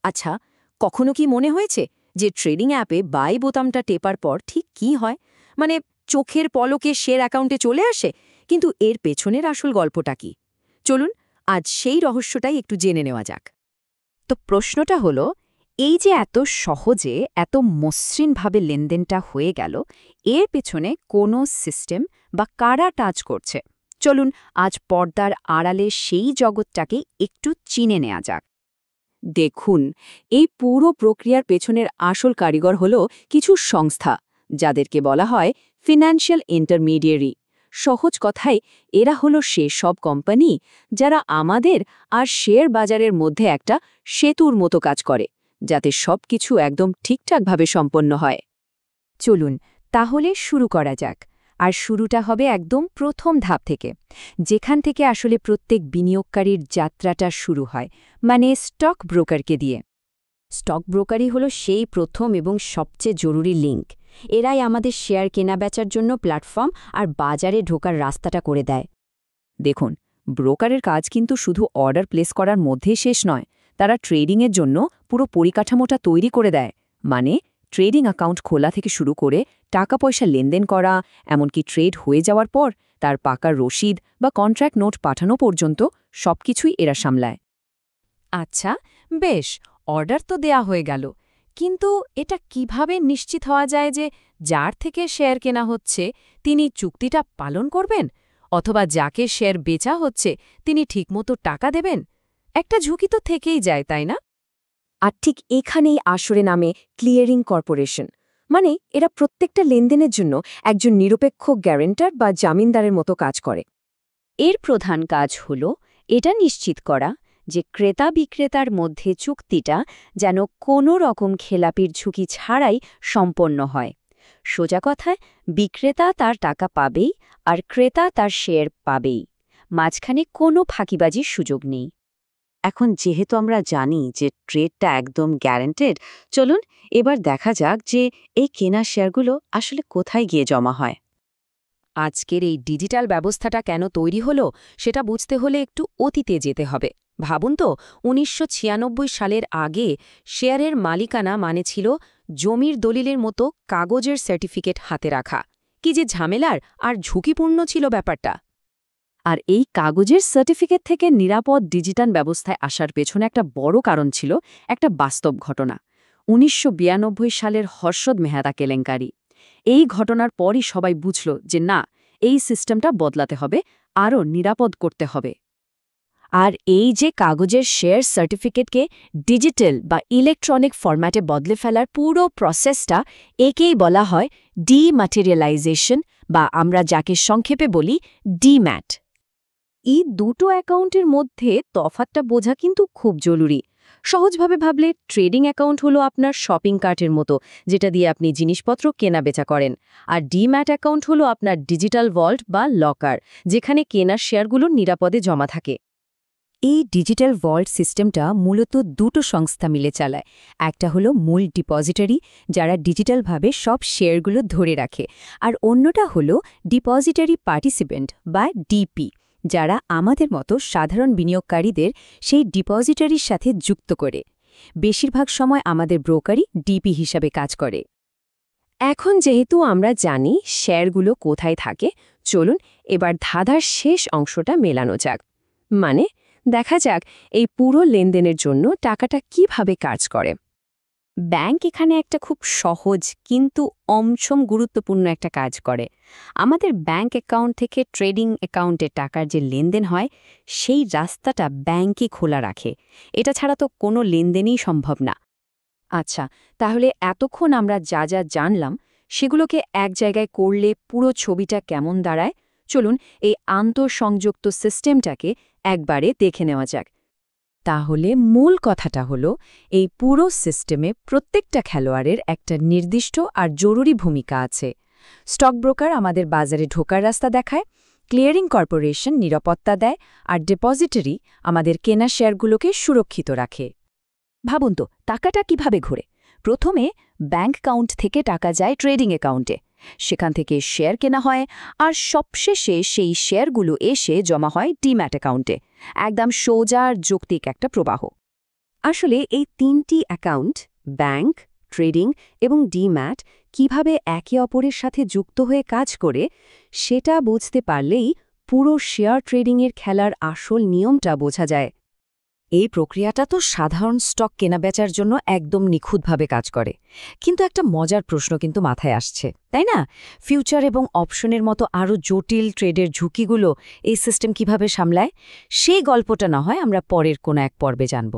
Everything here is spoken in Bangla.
আচ্ছা, কখনো কি মনে হয়েছে যে ট্রেডিং অ্যাপে বাই বোতামটা টেপার পর ঠিক কি হয়? মানে চোখের পলকে শেয়ার অ্যাকাউন্টে চলে আসে, কিন্তু এর পেছনের আসল গল্পটা কি? চলুন আজ সেই রহস্যটাই একটু জেনে নেওয়া যাক। তো প্রশ্নটা হলো, এই যে এত সহজে এত মসৃণভাবে লেনদেনটা হয়ে গেল, এর পেছনে কোনো সিস্টেম বা কারা টাচ করছে? চলুন আজ পর্দার আড়ালে সেই জগৎটাকে একটু চিনে নেওয়া যাক। দেখুন, এই পুরো প্রক্রিয়ার পেছনের আসল কারিগর হল কিছু সংস্থা, যাদেরকে বলা হয় ফিন্যান্সিয়াল ইন্টারমিডিয়ারি। সহজ কথায় এরা হলো সে সব কোম্পানি যারা আমাদের আর শেয়ার বাজারের মধ্যে একটা সেতুর মতো কাজ করে, যাতে সবকিছু একদম ঠিকঠাকভাবে সম্পন্ন হয়। চলুন তাহলে শুরু করা যাক। আর শুরুটা হবে একদম প্রথম ধাপ থেকে, যেখান থেকে আসলে প্রত্যেক বিনিয়োগকারীর যাত্রাটা শুরু হয়, মানে স্টক ব্রোকারকে দিয়ে। স্টক ব্রোকারই হলো সেই প্রথম এবং সবচেয়ে জরুরি লিঙ্ক। এরাই আমাদের শেয়ার কেনাবেচার জন্য প্ল্যাটফর্ম আর বাজারে ঢোকার রাস্তাটা করে দেয়। দেখুন, ব্রোকারের কাজ কিন্তু শুধু অর্ডার প্লেস করার মধ্যেই শেষ নয়। তারা ট্রেডিংয়ের জন্য পুরো পরিকাঠামোটা তৈরি করে দেয়। মানে ট্রেডিং অ্যাকাউন্ট খোলা থেকে শুরু করে টাকা পয়সা লেনদেন করা, এমনকি ট্রেড হয়ে যাওয়ার পর তার পাকা রসিদ বা কন্ট্রাক্ট নোট পাঠানো পর্যন্ত সবকিছুই এরা সামলায়। আচ্ছা, বেশ, অর্ডার তো দেয়া হয়ে গেল, কিন্তু এটা কিভাবে নিশ্চিত হওয়া যায় যে যার থেকে শেয়ার কেনা হচ্ছে তিনি চুক্তিটা পালন করবেন, অথবা যাকে শেয়ার বেচা হচ্ছে তিনি ঠিকমতো টাকা দেবেন? একটা ঝুঁকি তো থেকেই যায়, তাই না? আর ঠিক এখানেই আসরে নামে ক্লিয়ারিং কর্পোরেশন। মানে এরা প্রত্যেকটা লেনদেনের জন্য একজন নিরপেক্ষ গ্যারেন্টার বা জামিনদারের মতো কাজ করে। এর প্রধান কাজ হল এটা নিশ্চিত করা যে ক্রেতা বিক্রেতার মধ্যে চুক্তিটা যেন কোনো রকম খেলাপির ঝুঁকি ছাড়াই সম্পন্ন হয়। সোজা কথায়, বিক্রেতা তার টাকা পাবেই আর ক্রেতা তার শেয়ার পাবেই। মাঝখানে কোনো ফাঁকিবাজির সুযোগ নেই। এখন যেহেতু আমরা জানি যে ট্রেডটা একদম গ্যারান্টেড, চলুন এবার দেখা যাক যে এই কেনা শেয়ারগুলো আসলে কোথায় গিয়ে জমা হয়। আজকের এই ডিজিটাল ব্যবস্থাটা কেন তৈরি হলো সেটা বুঝতে হলে একটু অতীতে যেতে হবে। ভাবুন তো, ১৯৯৬ সালের আগে শেয়ারের মালিকানা মানে ছিল জমির দলিলের মতো কাগজের সার্টিফিকেট হাতে রাখা। কি যে ঝামেলার আর ঝুঁকিপূর্ণ ছিল ব্যাপারটা! আর এই কাগজের সার্টিফিকেট থেকে নিরাপদ ডিজিটাল ব্যবস্থায় আসার পেছনে একটা বড় কারণ ছিল একটা বাস্তব ঘটনা। ১৯৯২ সালের হর্ষদ মেহতা কেলেঙ্কারি। এই ঘটনার পরই সবাই বুঝল যে না, এই সিস্টেমটা বদলাতে হবে, আরও নিরাপদ করতে হবে। আর এই যে কাগজের শেয়ার সার্টিফিকেটকে ডিজিটাল বা ইলেকট্রনিক ফরম্যাটে বদলে ফেলার পুরো প্রসেসটা, একেই বলা হয় ডিম্যাটেরিয়ালাইজেশন, বা আমরা যাকে সংক্ষেপে বলি ডিম্যাট। এই দুটো অ্যাকাউন্টের মধ্যে তফাৎটা বোঝা কিন্তু খুব জরুরি। সহজভাবে ভাবলে ট্রেডিং অ্যাকাউন্ট হলো আপনার শপিং কার্টের মতো, যেটা দিয়ে আপনি জিনিসপত্র কেনাবেচা করেন। আর ডিম্যাট অ্যাকাউন্ট হলো আপনার ডিজিটাল ভল্ট বা লকার, যেখানে কেনার শেয়ারগুলো নিরাপদে জমা থাকে। এই ডিজিটাল ভল্ট সিস্টেমটা মূলত দুটো সংস্থা মিলে চালায়। একটা হলো মূল ডিপোজিটরি, যারা ডিজিটালভাবে সব শেয়ারগুলো ধরে রাখে, আর অন্যটা হলো ডিপোজিটরি পার্টিসিপেন্ট বা ডিপি, যারা আমাদের মতো সাধারণ বিনিয়োগকারীদের সেই ডিপোজিটরির সাথে যুক্ত করে। বেশিরভাগ সময় আমাদের ব্রোকারই ডিপি হিসাবে কাজ করে। এখন যেহেতু আমরা জানি শেয়ারগুলো কোথায় থাকে, চলুন এবার ধাঁধার শেষ অংশটা মেলানো যাক। মানে দেখা যাক এই পুরো লেনদেনের জন্য টাকাটা কিভাবে কাজ করে। ব্যাংক এখানে একটা খুব সহজ কিন্তু অমছম গুরুত্বপূর্ণ একটা কাজ করে। আমাদের ব্যাংক অ্যাকাউন্ট থেকে ট্রেডিং অ্যাকাউন্টে টাকার যে লেনদেন হয়, সেই রাস্তাটা ব্যাংকই খোলা রাখে। এটা ছাড়া তো কোনো লেনদেনই সম্ভব না। আচ্ছা, তাহলে এতক্ষণ আমরা যা যা জানলাম সেগুলোকে এক জায়গায় করলে পুরো ছবিটা কেমন দাঁড়ায়, চলুন এই আন্তঃসংযুক্ত সিস্টেমটাকে একবারে দেখে নেওয়া যাক। তাহলে মূল কথাটা হলো, এই পুরো সিস্টেমে প্রত্যেকটা খেলোয়াড়ের একটা নির্দিষ্ট আর জরুরি ভূমিকা আছে। স্টক ব্রোকার আমাদের বাজারে ঢোকার রাস্তা দেখায়, ক্লিয়ারিং কর্পোরেশন নিরাপত্তা দেয়, আর ডিপোজিটরি আমাদের কেনা শেয়ারগুলোকে সুরক্ষিত রাখে। ভাবুন তো, টাকাটা কিভাবে ঘোরে। প্রথমে ব্যাংক অ্যাকাউন্ট থেকে টাকা যায় ট্রেডিং অ্যাকাউন্টে, সেখান থেকে শেয়ার কেনা হয়, আর সবশেষে সেই শেয়ারগুলো এসে জমা হয় ডিম্যাট অ্যাকাউন্টে। একদম সোজা আর যৌক্তিক একটা প্রবাহ। আসলে এই 3টি অ্যাকাউন্ট ব্যাংক, ট্রেডিং এবং ডিম্যাট কিভাবে একে অপরের সাথে যুক্ত হয়ে কাজ করে সেটা বুঝতে পারলেই পুরো শেয়ার ট্রেডিংয়ের খেলার আসল নিয়মটা বোঝা যায়। এই প্রক্রিয়াটা তো সাধারণ স্টক কেনাবেচার জন্য একদম নিখুঁতভাবে কাজ করে, কিন্তু একটা মজার প্রশ্ন কিন্তু মাথায় আসছে, তাই না? ফিউচার এবং অপশনের মতো আরও জটিল ট্রেডের ঝুঁকিগুলো এই সিস্টেম কিভাবে সামলায়, সেই গল্পটা না হয় আমরা পরের কোনো এক পর্বে জানব।